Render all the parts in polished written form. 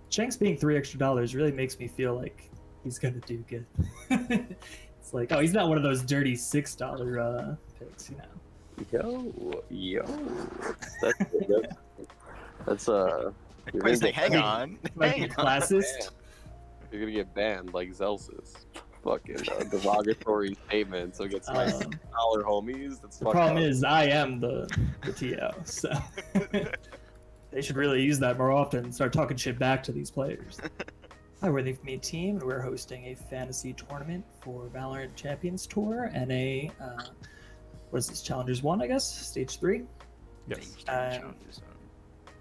Shanks being $3 extra really makes me feel like he's gonna do good. It's like, oh, he's not one of those dirty $6 picks, you know. Yo, that's Wait a second, hang on. Like a classist. You're gonna get banned like Zellsis. Fucking derogatory statements against my $6 homies. That's the problem is I am the TO, so they should really use that more often and start talking shit back to these players. Hi, we're the Infamy team, and we're hosting a fantasy tournament for Valorant Champions Tour and a what is this, Challengers 1, I guess? Stage 3? Yes.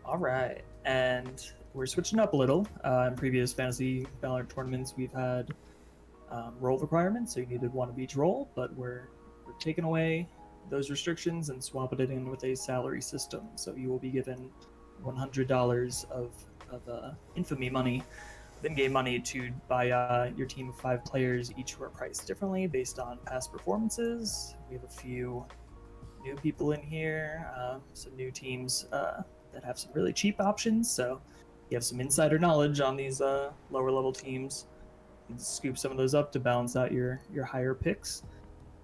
All right, and we're switching up a little. In previous Fantasy Valorant tournaments, we've had role requirements, so you needed one of each role, but we're taking away those restrictions and swapping it in with a salary system. So you will be given $100 of Infamy money, in-game money, to buy your team of 5 players, each who are priced differently based on past performances. We have a few new people in here, some new teams that have some really cheap options, so you have some insider knowledge on these lower level teams. You can scoop some of those up to balance out your higher picks.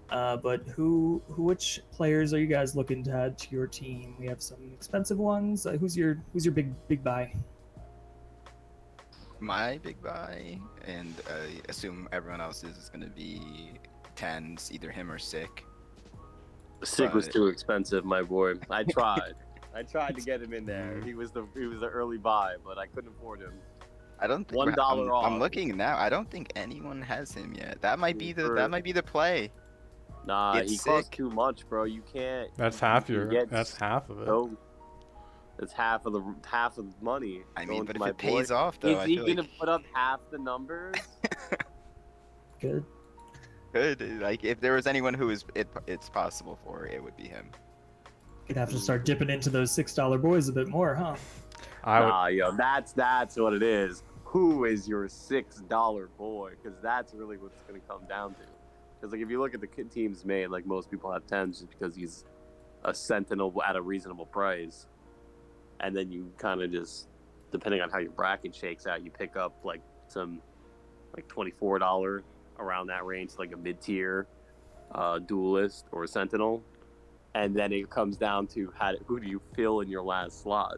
But which players are you guys looking to add to your team? We have some expensive ones. Who's your big buy? My big buy, and I assume everyone else's is going to be 10s, either him or Sick. Sick was too expensive, my boy. I tried. I tried to get him in there. He was the early buy, but I couldn't afford him. I don't think $1 off. I'm looking now. I don't think anyone has him yet. That might be the play. Nah, he costs too much, bro. You can't. That's half that's half of it. So, it's half of the money. I mean, but if it pays off, though, is he gonna put up half the numbers? Good. Like, if there was anyone who it's possible for, it would be him. You'd have to start dipping into those $6 boys a bit more, huh? Nah, yo, that's what it is. Who is your $6 boy? Because that's really what it's gonna come down to. Because like, if you look at the teams made, like most people have 10s just because he's a sentinel at a reasonable price, and then you kind of just, depending on how your bracket shakes out, you pick up like some like $24 around that range, like a mid-tier duelist or sentinel, and then it comes down to who do you fill in your last slot?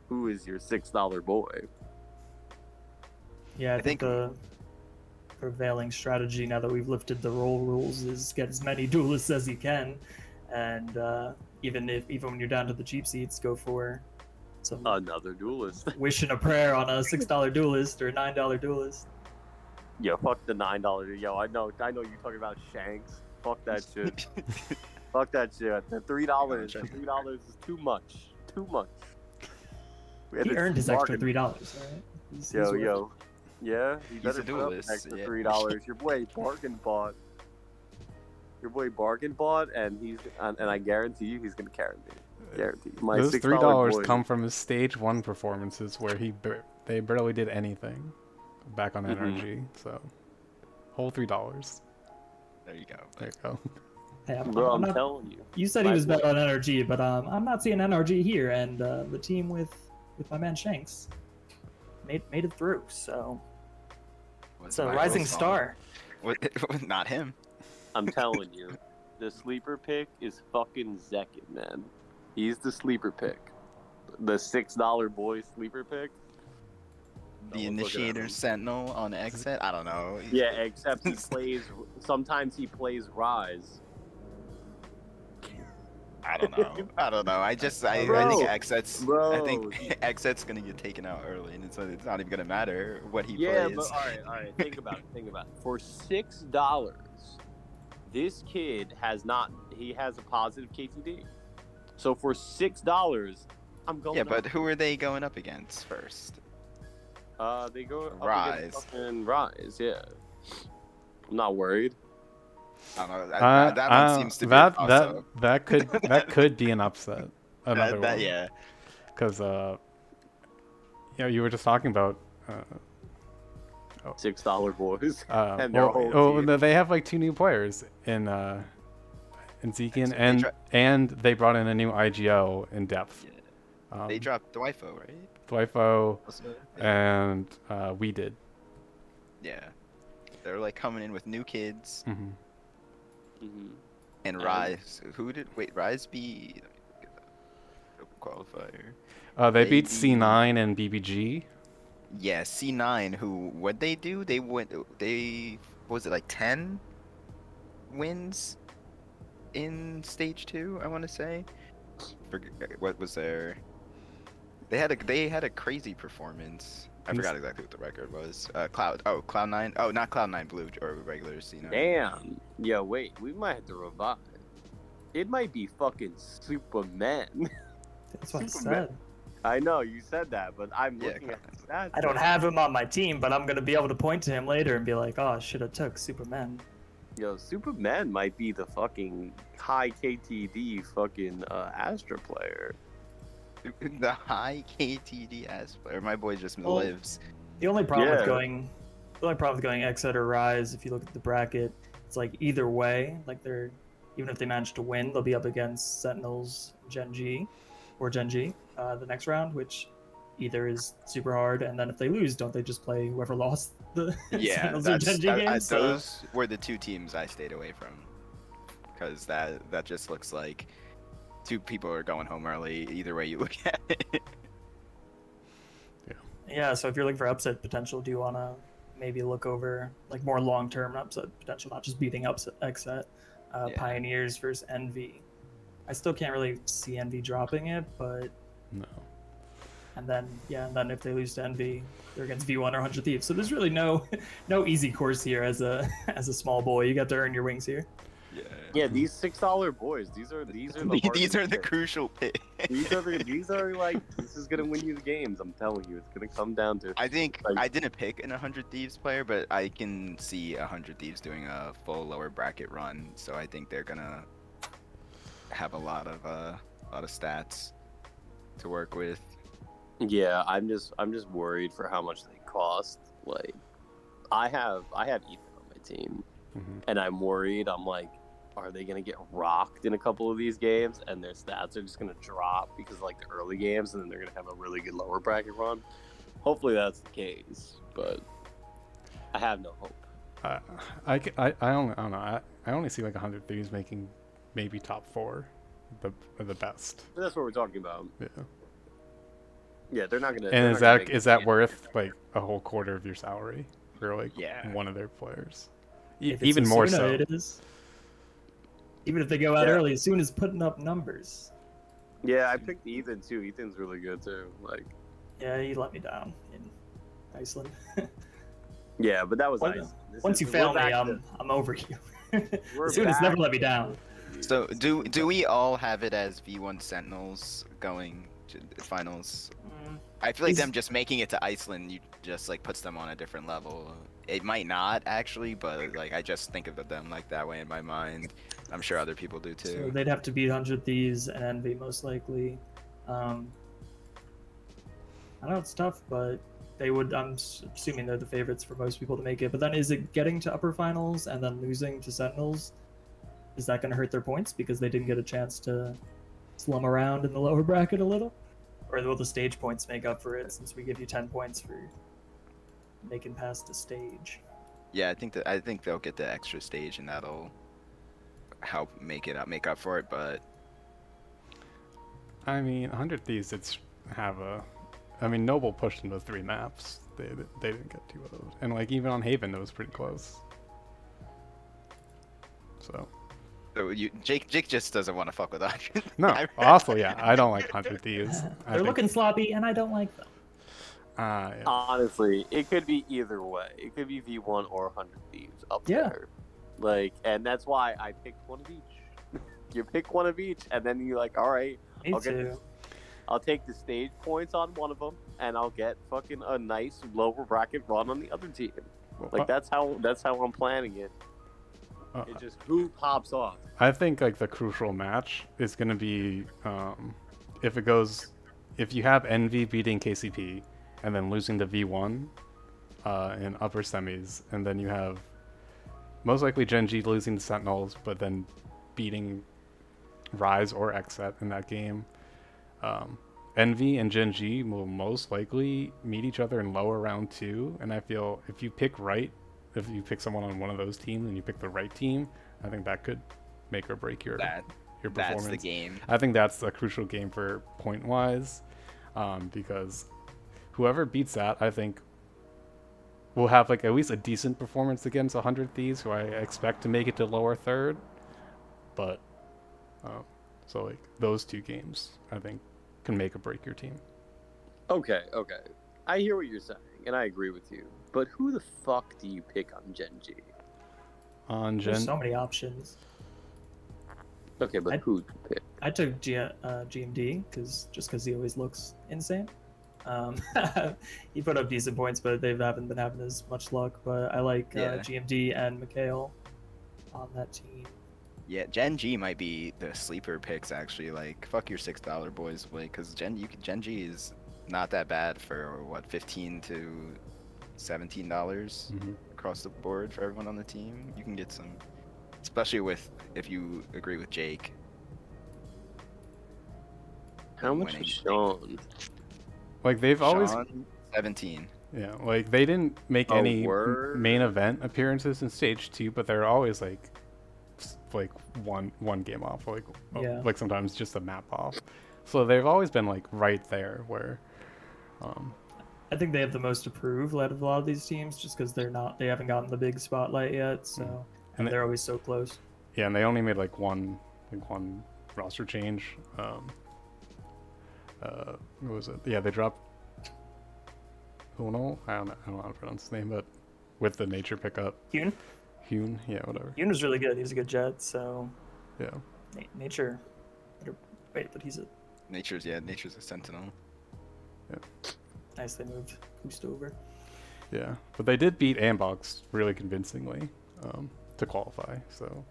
Who is your $6 boy? Yeah, I think the prevailing strategy now that we've lifted the role rules is get as many duelists as you can, and even when you're down to the cheap seats, go for another duelist. Wishing a prayer on a $6 duelist or a $9 duelist. Yo, fuck the $9. Yo, I know you're talking about Shanks. Fuck that shit. Fuck that shit. The $3 is too much. Too much. He earned his extra $3, right? He's yo. Yeah, he's a duelist. Extra $3. Your boy bargain bought. And I guarantee you, he's gonna carry me. Guarantee. Those $3 come from his stage 1 performances where they barely did anything back on NRG. So, whole $3. There you go. There you go. Hey, I'm telling you. You said he was bet on NRG, but I'm not seeing NRG here, and the team with my man Shanks made it through. So it's a rising star. Not him. I'm telling you, the sleeper pick is fucking Zekin, man. He's the sleeper pick. The $6 boy sleeper pick. The Initiator Sentinel on XSET? I don't know. Yeah, except sometimes he plays Rise. I don't know. I think XSET's XSET's gonna get taken out early, and it's not even gonna matter what he plays. Yeah, but all right. Think about it. For $6, this kid has a positive KTD. So for $6, I'm going. Yeah, but who are they going up against first? They go Rise. And Rise, yeah. I'm not worried. I don't know. That one seems to be that could be an upset. Another one. Yeah. Because you were just talking about $6 boys. And they have like 2 new players in Zekian, and they brought in a new IGO in depth. They dropped Dwifo, right? Dwifo, and we did. Yeah. They're like coming in with new kids. And Rise. Who did? Wait, Rise beat qualifier. They beat C9 and BBG. Yeah, C9. Who? What they do? They went. They was it like 10 wins in stage 2? I want to say. What was their? They had a crazy performance. I forgot exactly what the record was. Cloud9. Oh, not Cloud9 Blue or regular C9. Damn. Yeah, wait. We might have to revive. It might be fucking Superman. That's what I said. I know you said that, but I'm looking at that. I don't have him on my team, but I'm gonna be able to point to him later and be like, "Oh, I should have took Superman." Yo, Superman might be the fucking high KTD fucking Astra player. The high KTD Astra player. My boy just lives. The only problem with going XSET or Rise, if you look at the bracket, it's like either way, like they're even if they manage to win, they'll be up against Sentinels, Gen.G, or Gen.G the next round, which either is super hard, and then if they lose, don't they just play whoever lost the Sentinels or Gen.G games? Those were the two teams I stayed away from, because that just looks like two people are going home early either way you look at it. Yeah, so if you're looking for upset potential, do you want to maybe look over like more long-term upset potential, not just beating XSET? Pioneers versus Envy. I still can't really see Envy dropping it, but no. And then if they lose to Envy, they're against V1 or 100 Thieves. So there's really no easy course here as a small boy. You got to earn your wings here. Yeah, these $6 boys. These are the crucial picks. These are like, this is gonna win you the games. I'm telling you, it's gonna come down to. I think I didn't pick an 100 Thieves player, but I can see 100 Thieves doing a full lower bracket run. So I think they're gonna have a lot of stats to work with. Yeah, I'm just worried for how much they cost. Like, I have Ethan on my team, and I'm worried. I'm like, are they gonna get rocked in a couple of these games, and their stats are just gonna drop because of, like, the early games, and then they're gonna have a really good lower bracket run? Hopefully that's the case, but I have no hope. I don't know. I only see like 100 Thieves making maybe top 4, the best. But that's what we're talking about. Yeah. Yeah, they're not gonna. And is that worth like a whole quarter of your salary for like one of their players? Even more so. It is. Even if they go out early, as soon as putting up numbers. Yeah, I picked Ethan too. Ethan's really good too. Like. Yeah, he let me down in Iceland. Yeah, but that was Iceland. Once you fail me, I'm over you. As soon as never let me down. So do we all have it as V1 Sentinels going to the finals? I feel like them just making it to Iceland, you just like puts them on a different level. It might not actually, but like I just think of them like that way in my mind. I'm sure other people do too. So they'd have to beat 100 Thieves and Envy most likely. I know it's tough, but they would. I'm assuming they're the favorites for most people to make it. But then, is it getting to upper finals and then losing to Sentinels? Is that going to hurt their points because they didn't get a chance to slum around in the lower bracket a little? Or will the stage points make up for it, since we give you 10 points for making past the stage? Yeah, I think they'll get the extra stage, and that'll help make up for it. But I mean, 100 Thieves I mean, Noble pushed into 3 maps. They didn't get 2 of those, and like even on Haven, it was pretty close. So Jake just doesn't want to fuck with 100. No, also, yeah, I don't like 100 Thieves. They're looking sloppy, and I don't like them. Yeah. Honestly, it could be either way. It could be V1 or 100 Thieves up there. Like, and that's why I picked one of each. You pick one of each, and then you're like, all right, I'll take the stage points on one of them, and I'll get fucking a nice lower bracket run on the other team. Like, that's how I'm planning it. It just who pops off. I think like the crucial match is going to be if you have Envy beating KCP and then losing to V1 in upper semis, and then you have most likely Gen.G losing to Sentinels, but then beating Rise or XSET in that game. Envy and Gen.G will most likely meet each other in lower round 2, and I feel if you pick right, if you pick someone on one of those teams and you pick the right team, I think that could make or break your performance. That's the game. I think that's a crucial game for point wise, because whoever beats that, I think, will have like at least a decent performance against 100 Thieves, who I expect to make it to lower third. But so like those two games, I think, can make or break your team. Okay. I hear what you're saying, and I agree with you. But who the fuck do you pick on Gen.G? There's so many options. Okay, but who do you pick? I took GMD because he always looks insane. He put up decent points, but they haven't been having as much luck. But I like GMD and Mikhail on that team. Yeah, Gen.G might be the sleeper picks actually. Like, fuck your $6 boys, because Gen.G is not that bad for what, $15 to $17 across the board for everyone on the team. You can get some, especially if you agree with Jake. How much is Sean? Like they've always 17. Yeah, like they didn't make any main event appearances in stage 2, but they're always like one game off, like sometimes just a map off. So they've always been like right there where I think they have the most to prove out of a lot of these teams, just because they haven't gotten the big spotlight yet, so and they're always so close. Yeah, and they only made like one roster change. What was it? Yeah, they dropped Uno. I don't know how to pronounce his name, but with the nature pickup. Hune, yeah, whatever. Hune was really good. He was a good jet, so yeah. Nature. Wait, but Nature's a sentinel. Yeah. Nice, they moved Boost over. Yeah, but they did beat Ambox really convincingly to qualify. So.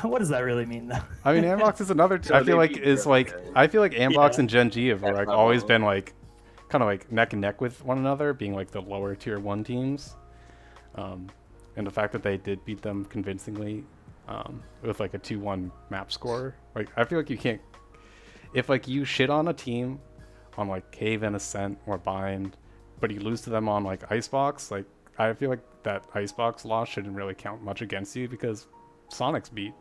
What does that really mean, though? I mean, Ambox is another. I feel like Ambox and Gen.G have like always been like, kind of like neck and neck with one another, being like the lower tier 1 teams. And the fact that they did beat them convincingly, with like a 2-1 map score. Like I feel like you can't, if like you shit on a team, on like Cave and Ascent or Bind, but you lose to them on like Icebox, like I feel like that Icebox loss shouldn't really count much against you, because Sonics beat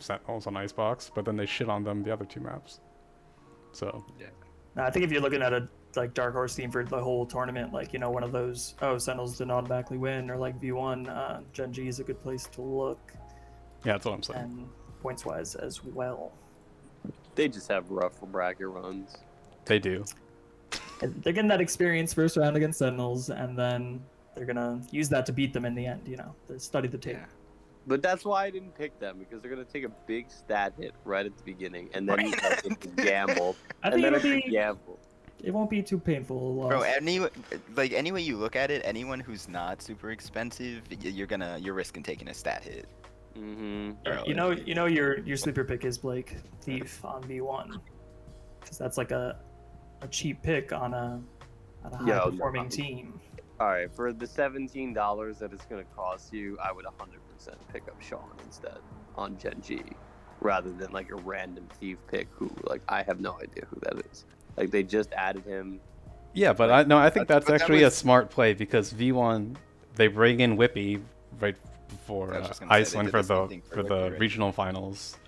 Sentinels on Icebox, but then they shit on them the other 2 maps. So yeah, I think if you're looking at a like dark horse team for the whole tournament, like one of those, Sentinels did not automatically win, or like V1, Gen.G is a good place to look. Yeah, that's what I'm saying. And points wise as well. They just have rough bracket runs. They do. They're getting that experience first round against Sentinels, and then they're gonna use that to beat them in the end. They study the tape. Yeah. But that's why I didn't pick them, because they're gonna take a big stat hit right at the beginning, and then you have to gamble. I think it'll be gamble. It won't be too painful. Bro, any way you look at it, anyone who's not super expensive, you're risking taking a stat hit. Yeah, your sleeper pick is Blake Thief on V1, because that's like a cheap pick on a high performing team. All right, for the $17 that it's gonna cost you, I would 100% pick up Sean instead on Gen.G, rather than like a random Thief pick who like I have no idea who that is. Like they just added him. Yeah, but I think that's actually a smart play, because V1 they bring in Whippy right before Iceland for the regional finals.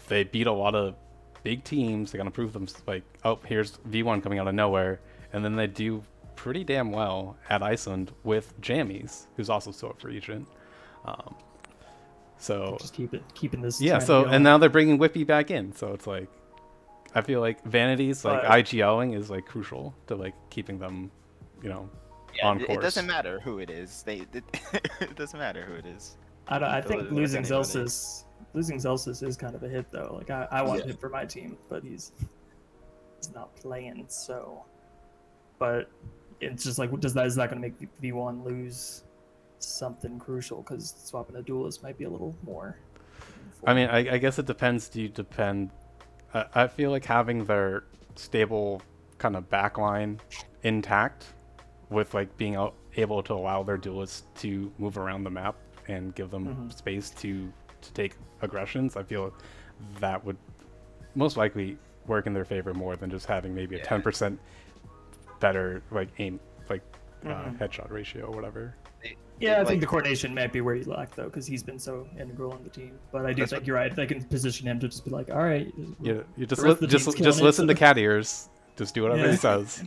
They beat a lot of big teams. They're gonna prove them, like, oh, here's V1 coming out of nowhere, and then they do pretty damn well at Iceland with Jammies, who's also still a free agent. So just keeping this. Yeah. So going. And now they're bringing Whippy back in. So it's like, I feel like Vanity's like IGLing is like crucial to like keeping them, on course. It doesn't matter who it is. It doesn't matter who it is. I think losing Zellsis is kind of a hit though. Like I want him for my team, but he's not playing. So, but it's just like, is that going to make V1 lose something crucial? Because swapping a duelist might be a little more. I mean, I guess it depends. I feel like having their stable kind of backline intact, with like being able to allow their duelists to move around the map and give them space to take aggressions, I feel that would most likely work in their favor more than just having maybe a 10% better like aim, like headshot ratio or whatever. Yeah, I think the coordination might be where you lack though, because he's been so integral in the team. But I do think you're right. They can position him to just be like, all right, yeah, you just listen to cat ears. Just do whatever he says.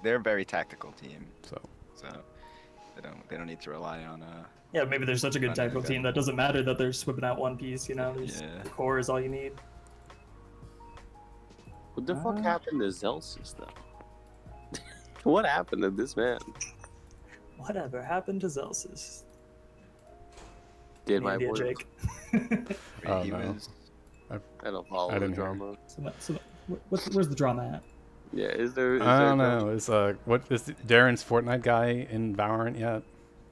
They're a very tactical team, so they don't need to rely on Yeah, maybe they're such a good tactical team that doesn't matter that they're swimming out one piece. You know, the core is all you need. What the fuck happened to Zellsis though? What happened to this man? Whatever happened to Zellsis? Did my boy? Jake. Oh no. I don't follow the drama. So where's the drama at? Yeah, is there? I don't know. Is what is Darren's Fortnite guy in Valorant yet?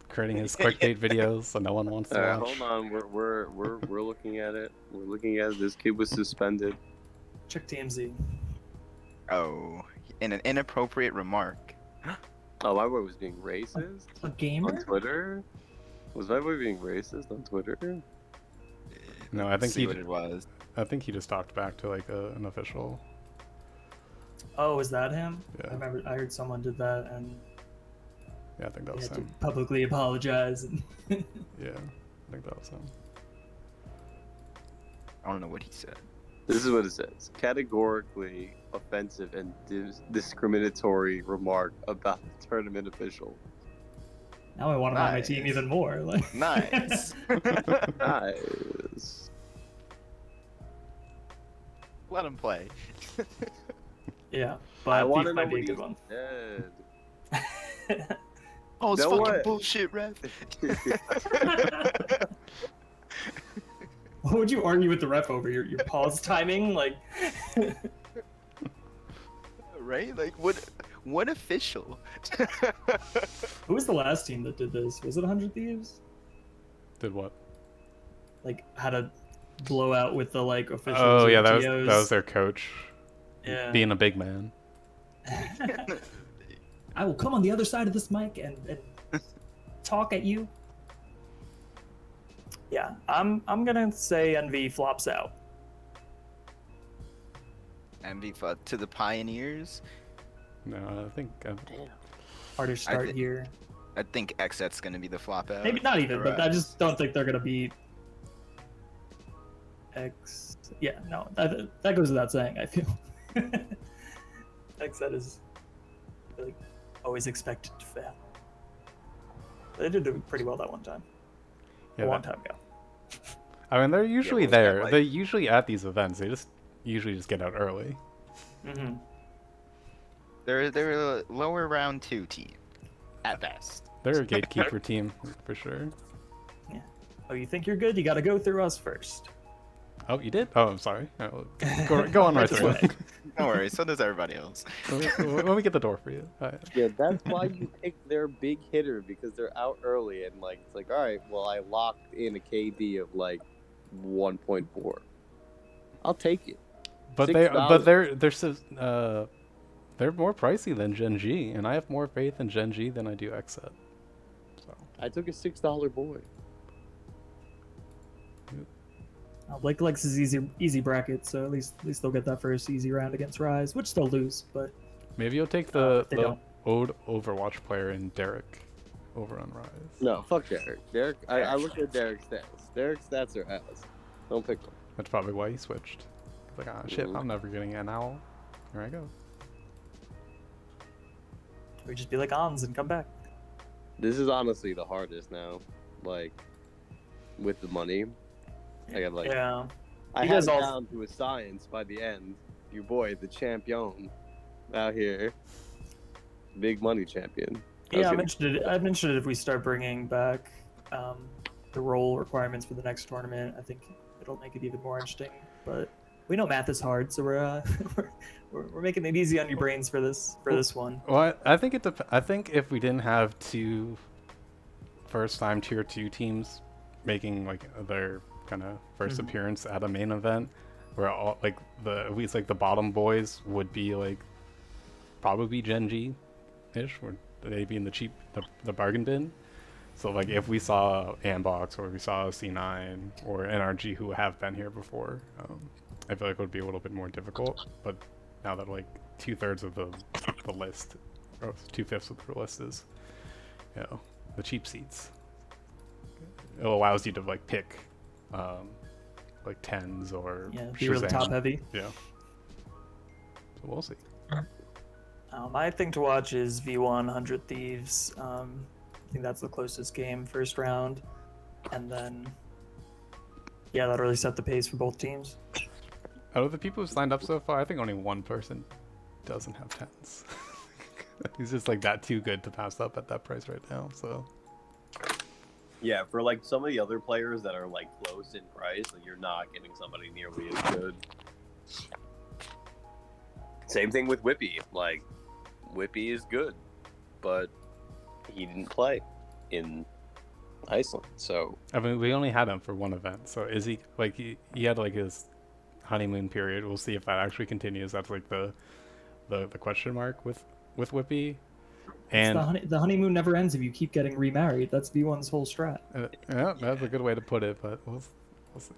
Creating his clickbait videos, so no one wants to watch. Hold on, we're looking at it. We're looking at it. This kid was suspended. Check TMZ. Oh, in an inappropriate remark. Oh, my boy was being racist. A gamer on Twitter. Was my boy being racist on Twitter? No, I think what it was. I think he just talked back to like an official. Oh, is that him? Yeah. I remember I heard someone did that and. Yeah, I think that was him. To publicly apologize. And yeah, I think that was him. I don't know what he said. This is what it says. Categorically offensive and discriminatory remark about the tournament official. Now I want him on my team even more. Like. Nice. Nice. Let him play. Yeah, but I want to might know be a what good one. Said. Oh, it's fucking bullshit, ref. What would you argue with the ref over? Your pause timing, like. Right? Like what official? Who was the last team that did this? Was it 100 Thieves? Did what? Like had a blowout with the like officials. Oh yeah, that was their coach. Yeah. Being a big man. I will come on the other side of this mic and talk at you. Yeah, I'm gonna say NV flops out. NV to the Pioneers. No, I think. Harder start here. I think XSET's gonna be the flop out. Maybe not even, but I just don't think they're gonna beat X. Yeah, no, that goes without saying. I feel XSET is like always expected to fail. They did do pretty well that one time. Yeah, a long time ago. I mean, they're usually there. They're usually at these events. They usually just get out early. Mm-hmm. They're a lower round 2 team, at best. They're a gatekeeper team for sure. Yeah. Oh, you think you're good? You got to go through us first. Oh, you did? Oh, I'm sorry. Go on right through. Don't worry. So does everybody else. Let me get the door for you. Right. Yeah, that's why you pick their big hitter, because they're out early and like it's like, all right, well I locked in a KD of like 1.4. I'll take it. But they're more pricey than Gen.G, and I have more faith in Gen.G than I do XSET. So I took a $6 boy. Blake likes his easy bracket, so at least they'll get that first easy round against Rise, which they'll lose, but maybe you'll take the old Overwatch player in Derek over on Rise. No, fuck Derek. I looked at Derek's stats. Derek's stats are ass. Don't pick him. That's probably why he switched. Like, ah, shit, I'm never getting an owl. Here I go. We just be like Ons and come back. This is honestly the hardest now, like with the money. I got like, yeah. I had it down to a science by the end. Your boy, the champion, out here, big money champion. Yeah, I mentioned it. If we start bringing back the role requirements for the next tournament, I think it'll make it even more interesting. But we know math is hard, so we're making it easy on your brains for this one. Well, I think I think if we didn't have 2 first-time tier 2 teams making like their kind of first appearance at a main event, where all like at least like the bottom boys would be like probably Gen.G ish, where they'd be in the bargain bin. So like if we saw Ambox or we saw C9 or NRG who have been here before, I feel like would be a little bit more difficult. But now that like 2/3 of the list, or 2/5 of the list is, you know, the cheap seats, it allows you to like pick like 10s or be really Shazam. top heavy. Yeah. So we'll see. My thing to watch is V1 100 Thieves. I think that's the closest game first round, and then yeah, that'll really set the pace for both teams. Out of the people who signed up so far, I think only one person doesn't have 10s. He's just like that too good to pass up at that price right now. So yeah, for like some of the other players that are like close in price, like you're not getting somebody nearly as good. Same thing with Whippy. Like Whippy is good, but he didn't play in Iceland. So I mean, we only had him for one event. So is he like he had like his honeymoon period? We'll see if that actually continues. That's like the question mark with Whippy. And the honeymoon never ends if you keep getting remarried. That's V1's whole strat. Yeah, that's a good way to put it. But we'll see.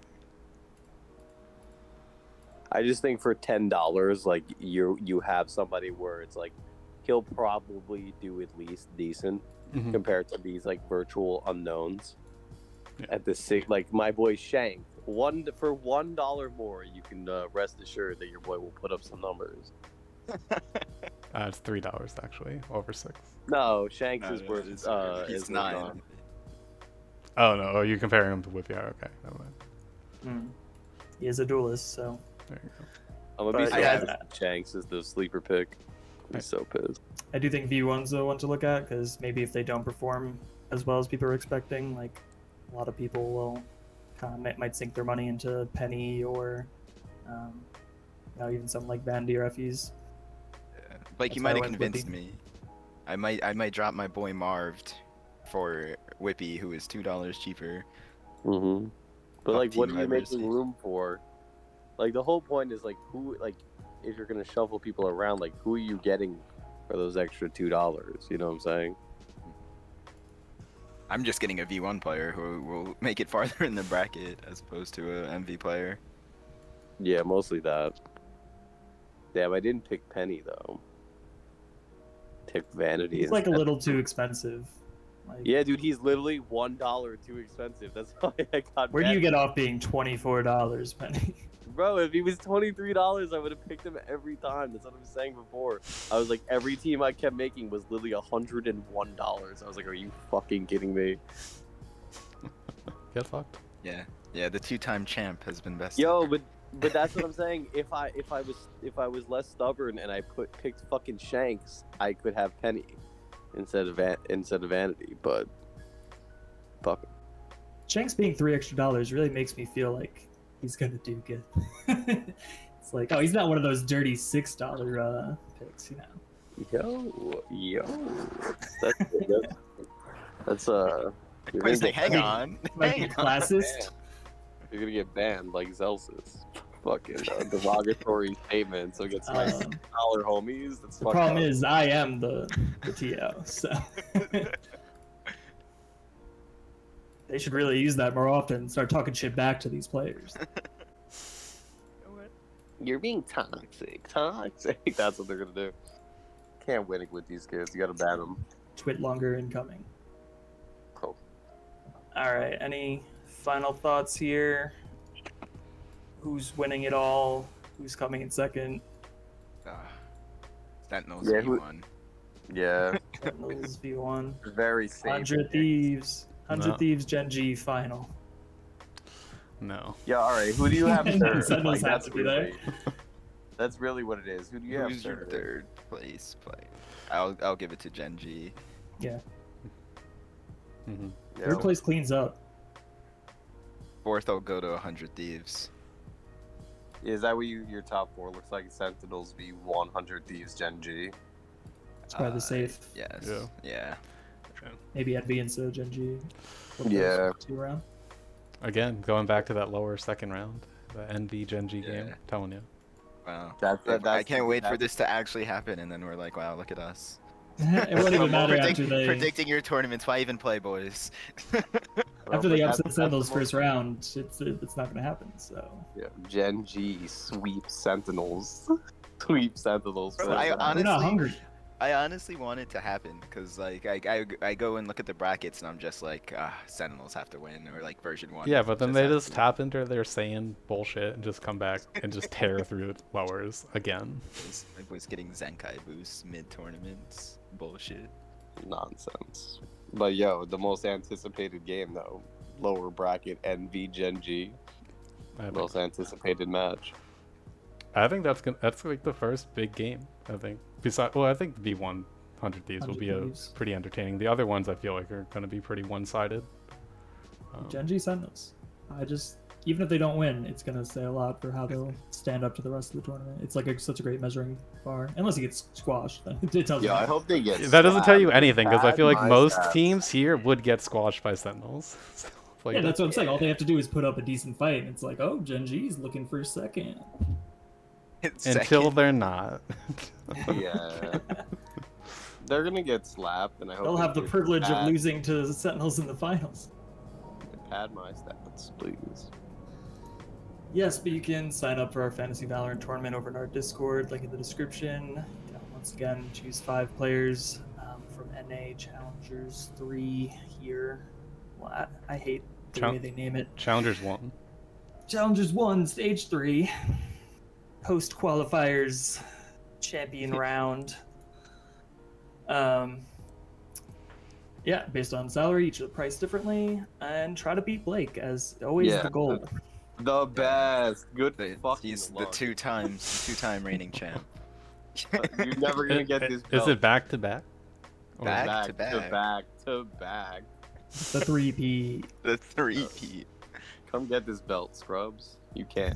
I just think for $10, like you have somebody where it's like he'll probably do at least decent compared to these like virtual unknowns. Yeah. At the like my boy Shank, for $1 more, you can rest assured that your boy will put up some numbers. It's $3 actually, over 6. No, Shanks is worth it's 9. Oh no, oh, you're comparing him to Whippy. Okay, never mind. He is a duelist, so. There you go. I'm gonna be so happy Shanks is the sleeper pick. I'm so pissed. I do think V1's the one to look at, because maybe if they don't perform as well as people are expecting, like a lot of people will kind of might sink their money into Penny or even something like Vandy or Effie's. Yeah. Like you might have convinced me. I might drop my boy Marved for Whippy, who is $2 cheaper. But like, what are you making room for? Like the whole point is like who, like if you're gonna shuffle people around, like who are you getting for those extra $2? You know what I'm saying? I'm just getting a V1 player who will make it farther in the bracket as opposed to a MV player. Yeah, mostly that. Damn, I didn't pick Penny though. Pick Vanity. He's like a little too expensive. Like, yeah, dude, he's literally $1 too expensive. That's why I got. Where do you get off being $24, Penny? Bro, if he was $23, I would have picked him every time. That's what I was saying before. I was like, every team I kept making was literally $101. I was like, are you fucking kidding me? Get fucked. Yeah, the 2-time champ has been best. Yo, but that's what I'm saying. If I was less stubborn and I picked fucking Shanks, I could have Penny instead of Vanity. But fuck him. Shanks being $3 extra really makes me feel like he's gonna do good. It's like, oh, he's not one of those dirty $6 picks, you know. Yo, that's Wait, hang on. Classist. You're gonna get banned like Zellsis. Fucking derogatory statements against my $6 homies. That's the problem is, I am the TO, so they should really use that more often and start talking shit back to these players. You're being toxic. That's what they're gonna do. Can't win it with these kids. You gotta ban them. Twit longer incoming. Cool. All right. Any final thoughts here? Who's winning it all? Who's coming in second? Sentinels V1. Yeah. Sentinels V1. Very safe. 100 Thieves. 100 Thieves Gen.G final. No. Yeah, alright. Who do you have third? Sentinels have to be there. That's really what it is. Who do you have Who's your third place player? I'll give it to Gen.G. Yeah. Mm-hmm. Third place cleans up. Fourth, I'll go to 100 Thieves. Is that what your top 4 looks like? Sentinels v 100 Thieves Gen.G. It's probably safe. Yes. Yeah. Maybe Envy instead of Gen.G. Yeah. 2 round. Again, going back to that lower second round, the Envy Gen.G game. I'm telling you. Wow. That's I can't wait for this to actually happen, and then we're like, wow, look at us. It won't even matter Predicting your tournaments. Why even play, boys? After they upset Sentinels first round, it's not going to happen. So yeah, Gen.G sweep Sentinels. Sweep Sentinels. Bro, we're not hungry. I honestly want it to happen because like I go and look at the brackets and I'm just like Sentinels have to win, or like version 1. Yeah, but then they just tap into their Saiyan bullshit and just come back and just tear through lowers again. I was getting Zenkai boosts mid tournaments. Bullshit. Nonsense. But yo, the most anticipated game though, lower bracket NV Gen.G. Most anticipated match. I think that's like the first big game. I think. Besides, well, I think the V1 100 Thieves will be pretty entertaining. The other ones I feel like are going to be pretty one-sided. Gen.G Sentinels. Even if they don't win, it's going to say a lot for how they'll stand up to the rest of the tournament. It's like such a great measuring bar. Unless he gets squashed, then it tells you. I hope they get. That doesn't tell you anything because I feel like most teams here would get squashed by Sentinels. Like, yeah, that's what I'm saying. All they have to do is put up a decent fight, and it's like, oh, Gen.G's looking for second. Until they're not. Yeah. They're gonna get slapped, and I hope they'll have the privilege of losing to the Sentinels in the finals. Pad my stats, please. Yes, but you can sign up for our Fantasy Valorant tournament over in our Discord, link in the description. Once again, choose 5 players from NA Challengers 3 here. Well, I hate the way they name it. Challengers 1. Challengers 1, Stage 3. Post qualifiers champion round. Yeah, based on salary, each of the price differently, and try to beat Blake as always the goal. The best. Good fucking He's the two-time reigning champ. You're never gonna get this belt. Is it back to back? Back to back. The 3P. The 3P. Come get this belt, scrubs. You can.